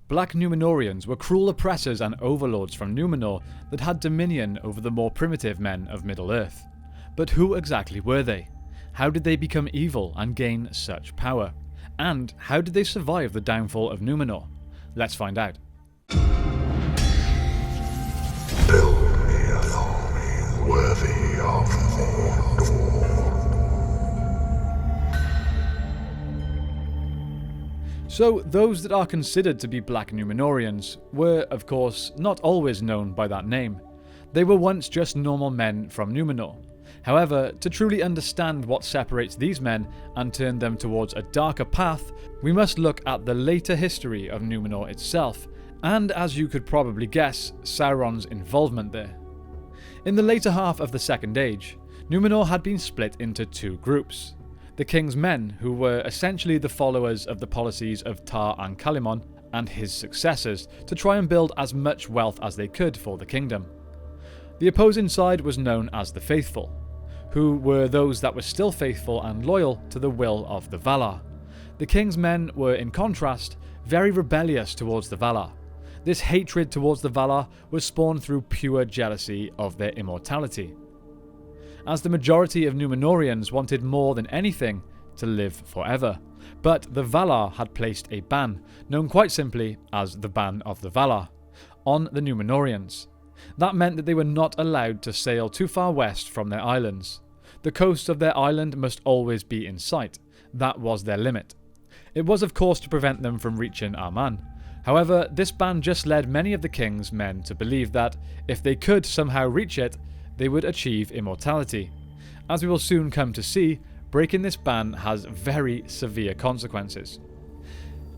Black Numenoreans were cruel oppressors and overlords from Numenor that had dominion over the more primitive men of Middle-earth. But who exactly were they? How did they become evil and gain such power? And how did they survive the downfall of Numenor? Let's find out. Build me an army worthy of Mordor. So, those that are considered to be Black Numenoreans were, of course, not always known by that name. They were once just normal men from Numenor. However, to truly understand what separates these men and turn them towards a darker path, we must look at the later history of Numenor itself, and as you could probably guess, Sauron's involvement there. In the later half of the Second Age, Numenor had been split into two groups. The King's Men, who were essentially the followers of the policies of Tar and Calimon and his successors to try and build as much wealth as they could for the kingdom. The opposing side was known as the Faithful, who were those that were still faithful and loyal to the will of the Valar. The King's Men were, in contrast, very rebellious towards the Valar. This hatred towards the Valar was spawned through pure jealousy of their immortality, as the majority of Numenoreans wanted more than anything to live forever. But the Valar had placed a ban, known quite simply as the Ban of the Valar, on the Numenoreans. That meant that they were not allowed to sail too far west from their islands. The coast of their island must always be in sight. That was their limit. It was of course to prevent them from reaching Arman. However, this ban just led many of the King's Men to believe that, if they could somehow reach it, they would achieve immortality. As we will soon come to see, breaking this ban has very severe consequences.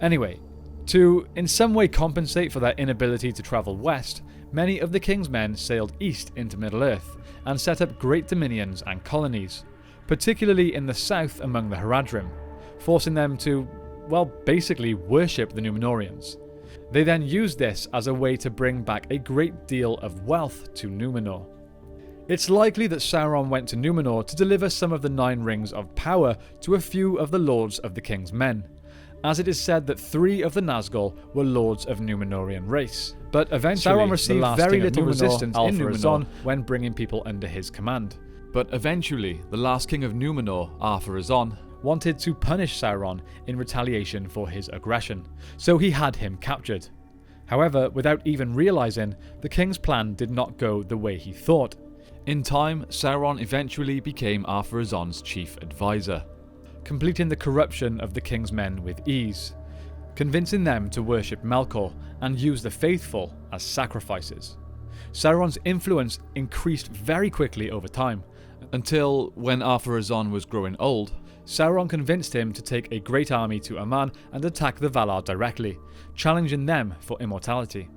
Anyway, to in some way compensate for their inability to travel west, many of the King's Men sailed east into Middle-earth and set up great dominions and colonies, particularly in the south among the Haradrim, forcing them to, well, basically worship the Numenoreans. They then used this as a way to bring back a great deal of wealth to Numenor. It's likely that Sauron went to Numenor to deliver some of the 9 rings of power to a few of the lords of the King's Men, as it is said that 3 of the Nazgul were lords of Numenorean race. But eventually, Sauron received very little resistance in Numenor when bringing people under his command. But eventually, the last king of Numenor, Ar-Pharazôn, wanted to punish Sauron in retaliation for his aggression, so he had him captured. However, without even realizing, the king's plan did not go the way he thought. In time, Sauron eventually became Ar-Pharazôn's chief advisor, completing the corruption of the King's Men with ease, convincing them to worship Melkor and use the faithful as sacrifices. Sauron's influence increased very quickly over time, until, when Ar-Pharazôn was growing old, Sauron convinced him to take a great army to Aman and attack the Valar directly, challenging them for immortality.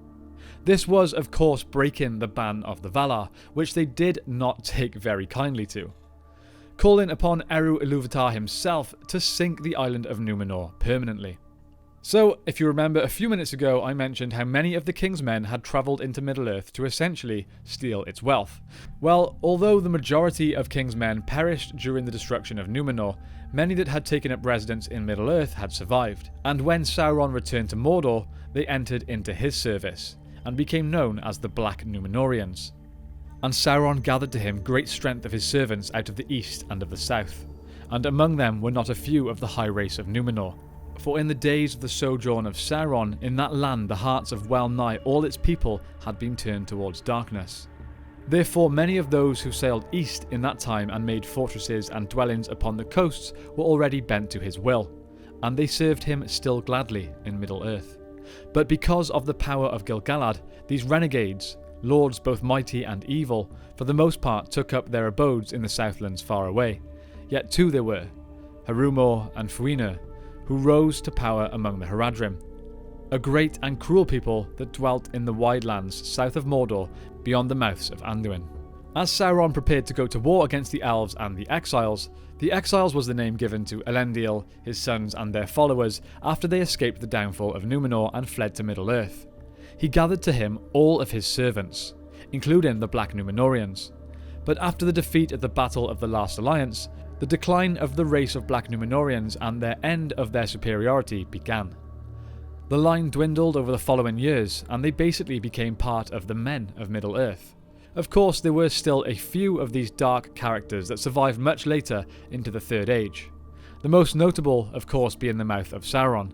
This was, of course, breaking the ban of the Valar, which they did not take very kindly to, calling upon Eru Ilúvatar himself to sink the island of Numenor permanently. So, if you remember a few minutes ago I mentioned how many of the King's Men had travelled into Middle-earth to essentially steal its wealth. Well, although the majority of King's Men perished during the destruction of Numenor, many that had taken up residence in Middle-earth had survived, and when Sauron returned to Mordor, they entered into his service, and became known as the Black Numenoreans. And Sauron gathered to him great strength of his servants out of the east and of the south, and among them were not a few of the high race of Numenor. For in the days of the sojourn of Sauron in that land the hearts of well nigh all its people had been turned towards darkness. Therefore many of those who sailed east in that time and made fortresses and dwellings upon the coasts were already bent to his will, and they served him still gladly in Middle-earth. But because of the power of Gil-galad, these renegades, lords both mighty and evil, for the most part took up their abodes in the Southlands far away. Yet 2 there were, Harumor and Fuinur, who rose to power among the Haradrim, a great and cruel people that dwelt in the wide lands south of Mordor beyond the mouths of Anduin. As Sauron prepared to go to war against the Elves and the Exiles was the name given to Elendil, his sons and their followers after they escaped the downfall of Numenor and fled to Middle-earth. He gathered to him all of his servants, including the Black Numenoreans. But after the defeat at the Battle of the Last Alliance, the decline of the race of Black Numenoreans and their end of their superiority began. The line dwindled over the following years, and they basically became part of the men of Middle-earth. Of course, there were still a few of these dark characters that survived much later into the Third Age. The most notable, of course, being the Mouth of Sauron.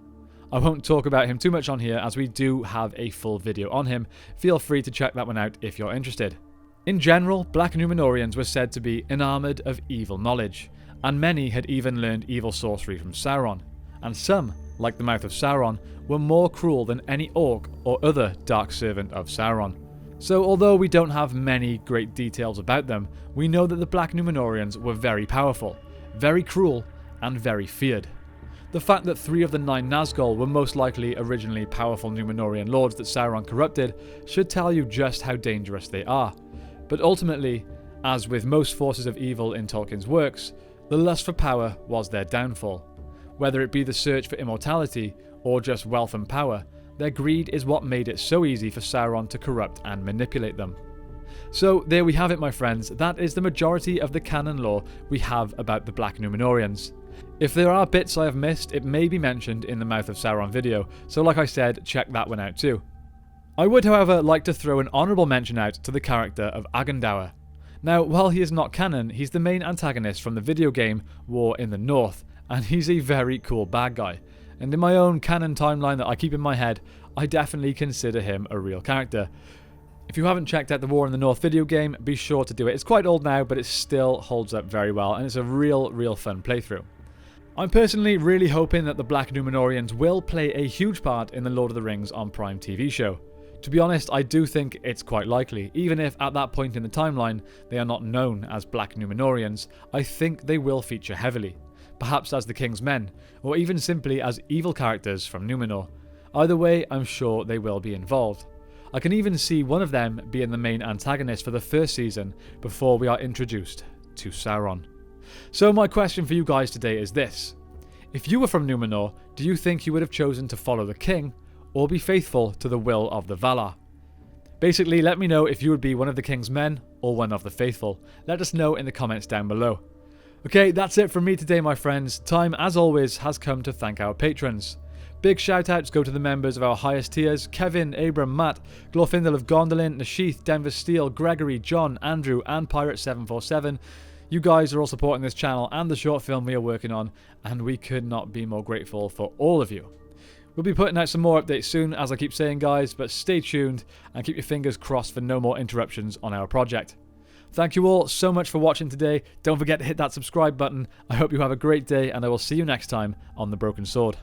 I won't talk about him too much on here as we do have a full video on him. Feel free to check that one out if you're interested. In general, Black Numenoreans were said to be enamoured of evil knowledge, and many had even learned evil sorcery from Sauron, and some, like the Mouth of Sauron, were more cruel than any orc or other dark servant of Sauron. So although we don't have many great details about them, we know that the Black Numenoreans were very powerful, very cruel, and very feared. The fact that 3 of the 9 Nazgul were most likely originally powerful Numenorian lords that Sauron corrupted should tell you just how dangerous they are. But ultimately, as with most forces of evil in Tolkien's works, the lust for power was their downfall. Whether it be the search for immortality or just wealth and power, their greed is what made it so easy for Sauron to corrupt and manipulate them. So there we have it, my friends. That is the majority of the canon lore we have about the Black Numenoreans. If there are bits I have missed, it may be mentioned in the Mouth of Sauron video, so like I said, check that one out too. I would, however, like to throw an honourable mention out to the character of Agandaur. Now, while he is not canon, he's the main antagonist from the video game War in the North, and he's a very cool bad guy. And in my own canon timeline that I keep in my head, I definitely consider him a real character. If you haven't checked out the War in the North video game, be sure to do it. It's quite old now, but it still holds up very well, and it's a real fun playthrough. I'm personally really hoping that the Black Numenoreans will play a huge part in the Lord of the Rings on Prime TV show. To be honest, I do think it's quite likely. Even if at that point in the timeline they are not known as Black Numenoreans, I think they will feature heavily. Perhaps as the King's Men, or even simply as evil characters from Numenor. Either way, I'm sure they will be involved. I can even see one of them being the main antagonist for the first season before we are introduced to Sauron. So my question for you guys today is this. If you were from Numenor, do you think you would have chosen to follow the king, or be faithful to the will of the Valar? Basically, let me know if you would be one of the King's Men, or one of the faithful. Let us know in the comments down below. Okay, that's it from me today, my friends. Time, as always, has come to thank our patrons. Big shout-outs go to the members of our highest tiers: Kevin, Abram, Matt, Glorfindel of Gondolin, Nashith, Denver Steel, Gregory, John, Andrew, and Pirate747. You guys are all supporting this channel and the short film we are working on, and we could not be more grateful for all of you. We'll be putting out some more updates soon, as I keep saying, guys, but stay tuned and keep your fingers crossed for no more interruptions on our project. Thank you all so much for watching today. Don't forget to hit that subscribe button. I hope you have a great day, and I will see you next time on The Broken Sword.